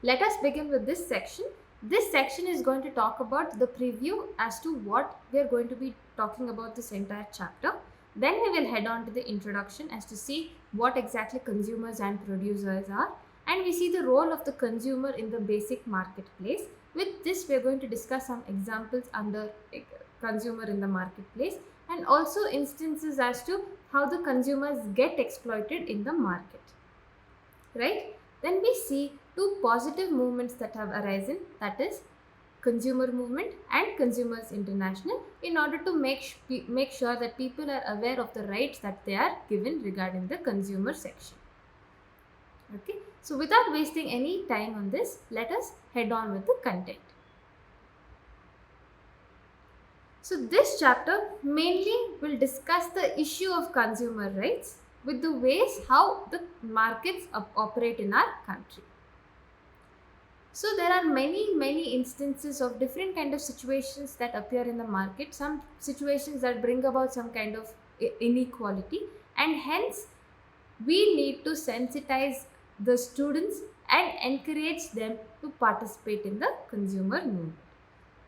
Let us begin with this section. This section is going to talk about the preview as to what we are going to be talking about this entire chapter. Then we will head on to the introduction as to see what exactly consumers and producers are, and we see the role of the consumer in the basic marketplace. With this, we are going to discuss some examples under consumer in the marketplace, and also instances as to how the consumers get exploited in the market, right? Then we see two positive movements that have arisen, that is consumer movement and consumers international, in order to make sure that people are aware of the rights that they are given regarding the consumer section. Okay, so without wasting any time on this, let us head on with the content. So this chapter mainly will discuss the issue of consumer rights with the ways how the markets operate in our country. So there are many instances of different kind of situations that appear in the market. Some situations that bring about some kind of inequality, and hence we need to sensitize the students and encourage them to participate in the consumer movement.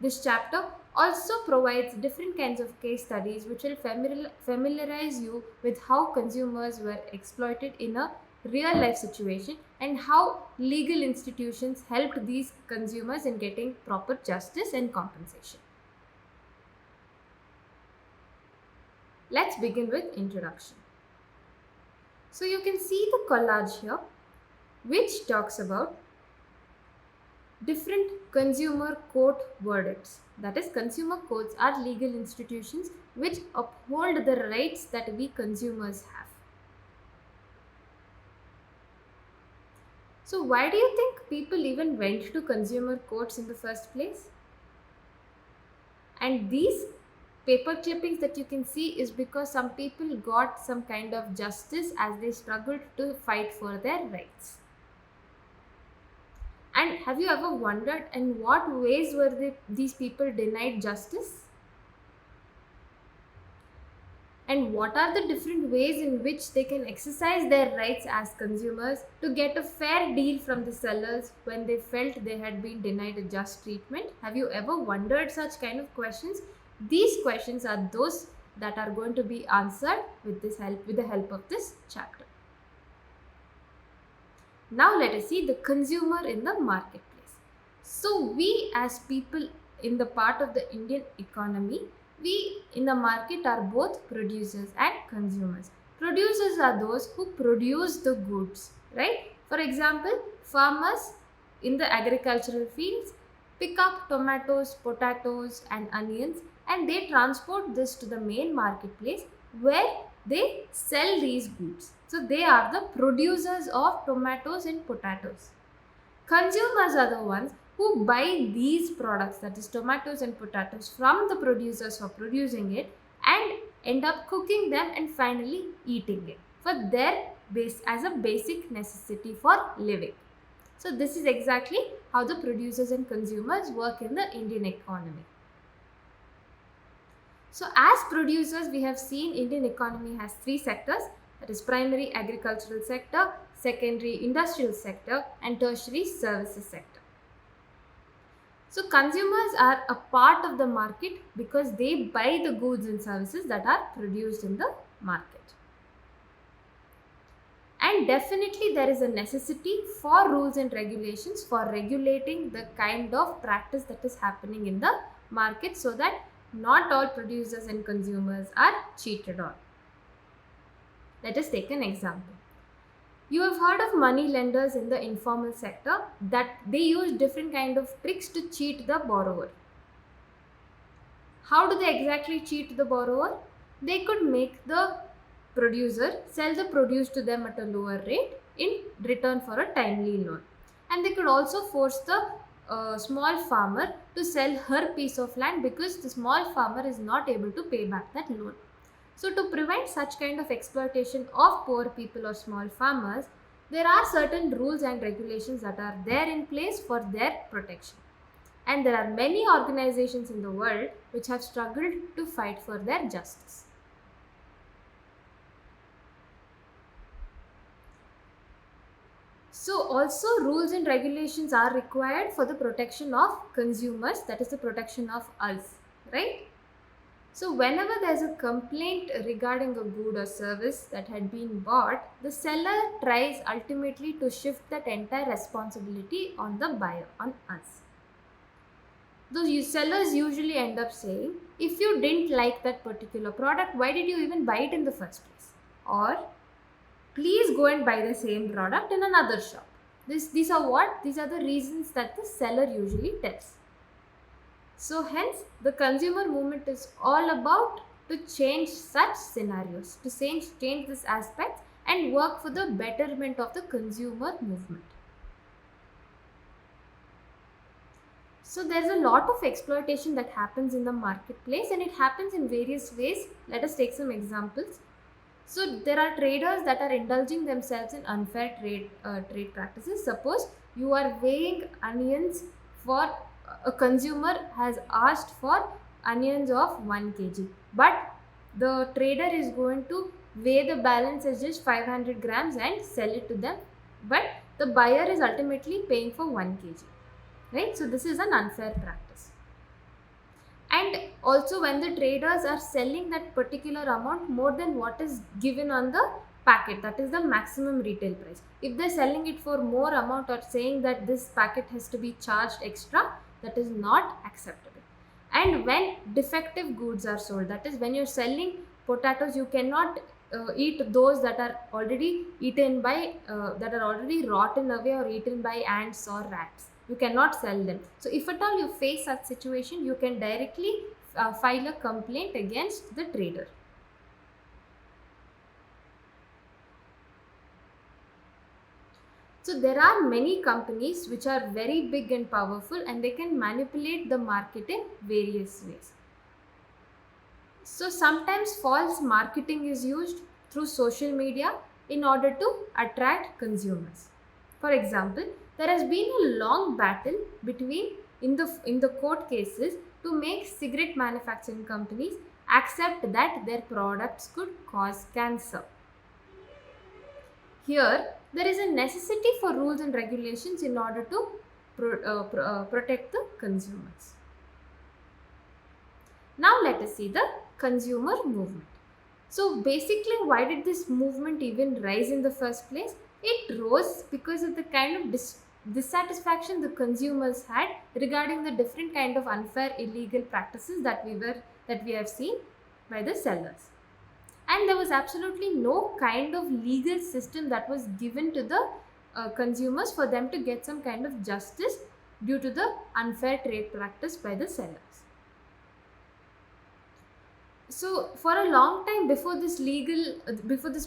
This chapter also provides different kinds of case studies which will familiarize you with how consumers were exploited in a real life situation and how legal institutions helped these consumers in getting proper justice and compensation. Let's begin with introduction. So you can see the collage here which talks about different consumer court verdicts. That is, consumer courts are legal institutions which uphold the rights that we consumers have. So why do you think people even went to consumer courts in the first place? And these paper clippings that you can see is because some people got some kind of justice as they struggled to fight for their rights. And have you ever wondered in what ways were these people denied justice? And what are the different ways in which they can exercise their rights as consumers to get a fair deal from the sellers when they felt they had been denied a just treatment? Have you ever wondered such kind of questions? These questions are those that are going to be answered with the help of this chapter. Now let us see the consumer in the marketplace. So we as people in the part of the Indian economy, we in the market are both producers and consumers. Producers are those who produce the goods, right? For example, farmers in the agricultural fields pick up tomatoes, potatoes and onions, and they transport this to the main marketplace where they sell these goods. So they are the producers of tomatoes and potatoes. Consumers are the ones who buy these products, that is tomatoes and potatoes, from the producers for producing it and end up cooking them and finally eating it for their base as a basic necessity for living. So this is exactly how the producers and consumers work in the Indian economy. So as producers, we have seen Indian economy has three sectors, that is primary agricultural sector, secondary industrial sector and tertiary services sector. So consumers are a part of the market because they buy the goods and services that are produced in the market. And definitely there is a necessity for rules and regulations for regulating the kind of practice that is happening in the market so that not all producers and consumers are cheated on. Let us take an example. You have heard of money lenders in the informal sector that they use different kind of tricks to cheat the borrower. How do they exactly cheat the borrower? They could make the producer sell the produce to them at a lower rate in return for a timely loan. And they could also force the small farmer to sell her piece of land because the small farmer is not able to pay back that loan. So to prevent such kind of exploitation of poor people or small farmers, there are certain rules and regulations that are there in place for their protection. And there are many organizations in the world which have struggled to fight for their justice. So also rules and regulations are required for the protection of consumers, that is the protection of us, right? So whenever there's a complaint regarding a good or service that had been bought, the seller tries ultimately to shift that entire responsibility on the buyer, on us. The sellers usually end up saying, if you didn't like that particular product, why did you even buy it in the first place? Or please go and buy the same product in another shop. These are what? These are the reasons that the seller usually tells. So hence the consumer movement is all about to change such scenarios, to change this aspect and work for the betterment of the consumer movement. So there's a lot of exploitation that happens in the marketplace, and it happens in various ways. Let us take some examples. So there are traders that are indulging themselves in unfair trade practices. Suppose you are weighing onions for a consumer has asked for onions of 1 kg, but the trader is going to weigh the balance as just 500 grams and sell it to them, but the buyer is ultimately paying for 1 kg, right? So this is an unfair practice. And also when the traders are selling that particular amount more than what is given on the packet, that is the maximum retail price, if they're selling it for more amount or saying that this packet has to be charged extra, that is not acceptable. And when defective goods are sold, that is when you're selling potatoes, you cannot eat those that are already eaten by that are already rotten away or eaten by ants or rats. You cannot sell them. So if at all you face such situation, you can directly file a complaint against the trader. So there are many companies which are very big and powerful, and they can manipulate the market in various ways. So sometimes false marketing is used through social media in order to attract consumers. For example, there has been a long battle between in the court cases to make cigarette manufacturing companies accept that their products could cause cancer. Here, there is a necessity for rules and regulations in order to protect the consumers. Now let us see the consumer movement. So basically, why did this movement even rise in the first place? It rose because of the kind of dissatisfaction the consumers had regarding the different kind of unfair illegal practices that we have seen by the sellers. And there was absolutely no kind of legal system that was given to the consumers for them to get some kind of justice due to the unfair trade practice by the sellers. So for a long time before this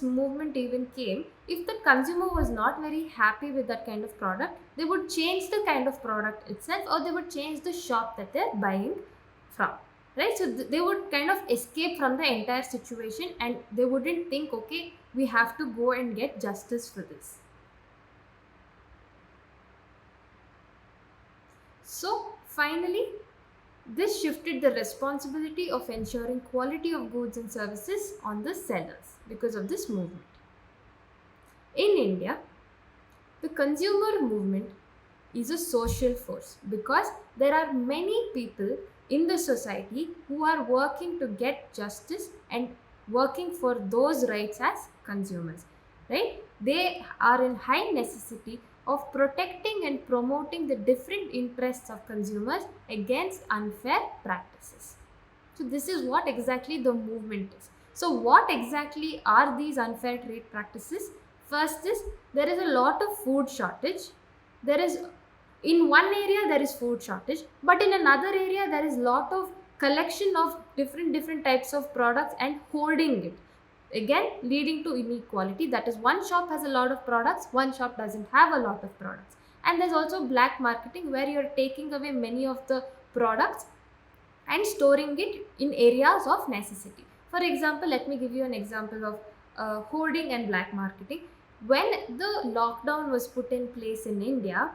movement even came, if the consumer was not very happy with that kind of product, they would change the kind of product itself, or they would change the shop that they're buying from, right? So they would kind of escape from the entire situation, and they wouldn't think, okay, we have to go and get justice for this. So finally, this shifted the responsibility of ensuring quality of goods and services on the sellers because of this movement. In India, the consumer movement is a social force because there are many people in the society who are working to get justice and working for those rights as consumers, right? They are in high necessity of protecting and promoting the different interests of consumers against unfair practices. So this is what exactly the movement is. So what exactly are these unfair trade practices? First is, there is a lot of food shortage. There is, in one area there is food shortage, but in another area there is lot of collection of different types of products and holding it, again leading to inequality. That is, one shop has a lot of products, one shop doesn't have a lot of products. And there's also black marketing, where you're taking away many of the products and storing it in areas of necessity. For example, let me give you an example of hoarding and black marketing. When the lockdown was put in place in India,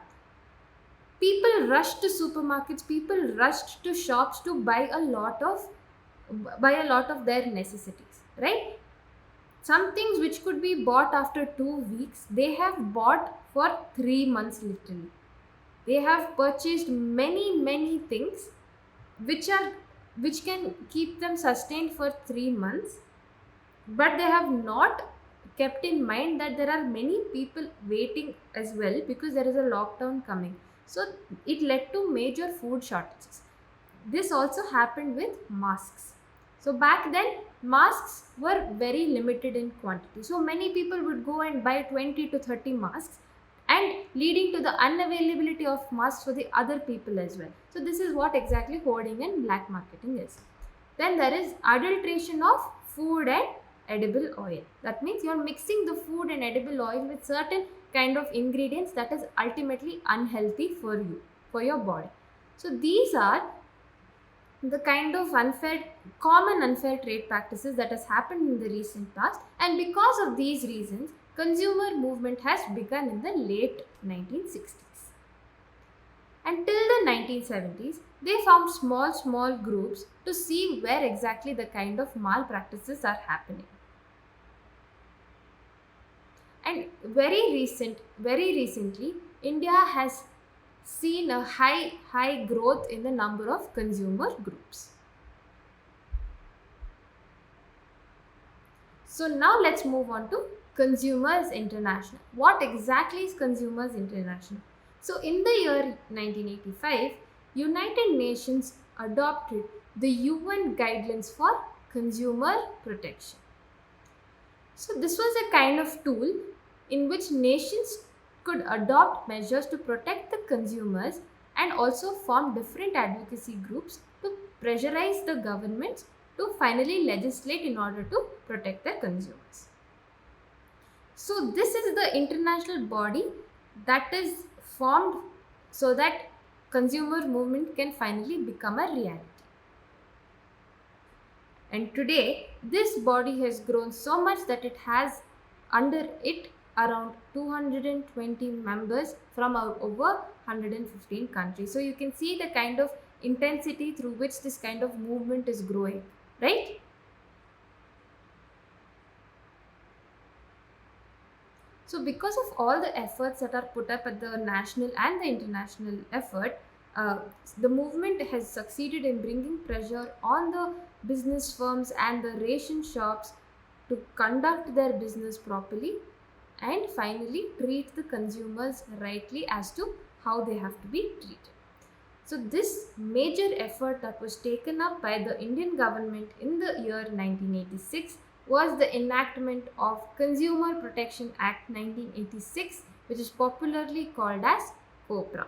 people rushed to supermarkets, people rushed to shops to buy a lot of their necessities, right? Some things which could be bought after 2 weeks, they have bought for 3 months literally. They have purchased many things which are which can keep them sustained for 3 months, but they have not kept in mind that there are many people waiting as well because there is a lockdown coming. So it led to major food shortages. This also happened with masks. So back then, masks were very limited in quantity. So many people would go and buy 20 to 30 masks, and leading to the unavailability of masks for the other people as well. So this is what exactly hoarding and black marketing is. Then there is adulteration of food and edible oil. That means you're mixing the food and edible oil with certain kind of ingredients that is ultimately unhealthy for you, for your body. So these are the kind of common unfair trade practices that has happened in the recent past, and because of these reasons, consumer movement has begun in the late 1960s. Until the 1970s, they formed small groups to see where exactly the kind of malpractices are happening. And very recently, India has seen a high growth in the number of consumer groups. So now let's move on to Consumers International. What exactly is Consumers International? So in the year 1985, United Nations adopted the UN guidelines for consumer protection. So this was a kind of tool in which nations could adopt measures to protect the consumers and also form different advocacy groups to pressurize the governments to finally legislate in order to protect their consumers. So this is the international body that is formed so that consumer movement can finally become a reality. And today, this body has grown so much that it has under it around 220 members from over 115 countries. So you can see the kind of intensity through which this kind of movement is growing, right? So because of all the efforts that are put up at the national and the international effort, uh, the movement has succeeded in bringing pressure on the business firms and the ration shops to conduct their business properly and finally treat the consumers rightly as to how they have to be treated. So this major effort that was taken up by the Indian government in the year 1986 was the enactment of Consumer Protection Act 1986, which is popularly called as COPRA.